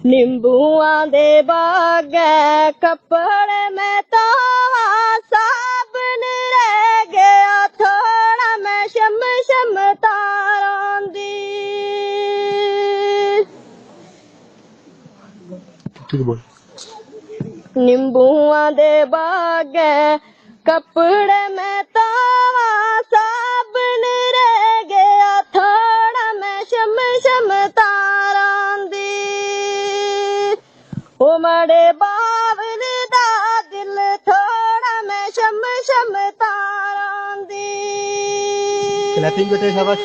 नींबुआ दे बागे कपड़े में तो साबन रह गया थोड़ा मैं शम शम तारों दी नींबुआ दे बागे कपड़े में तो साबन रह गया थोड़ा मैं शम शम तारों दी ओ मड़े बावल दा दिल थोड़ा मैं शम शम तारों दी क्लैपिंग बेटे शाबाश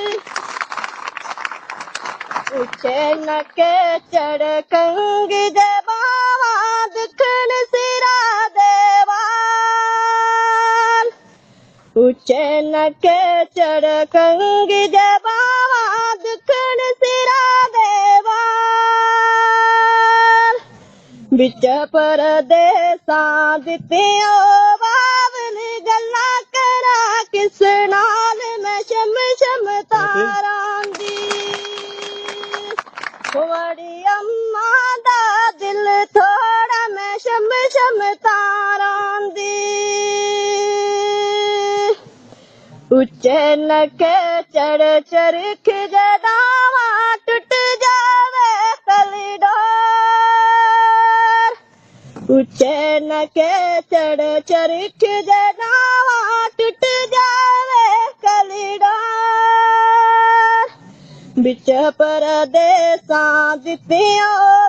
उचे नके चढ़ कंग जबावा दखन सिरा देवाल उचे नके चढ़ कंग जबावा दखन सिरा देवाल बिच परदेसा दित्तियो बावल गल्ला करा किस नाल मैं शम शम तारां दी बड़ी अम्मा दा दिल थोड़ा मैं शम शम तारां दी उच्चे नके चढ़ चरख जदावा टूट जावे कलिडोर उच्चे नके चढ़ चरख जदावा टूट जावे कलिडोर बिच परदेसा दित्तियों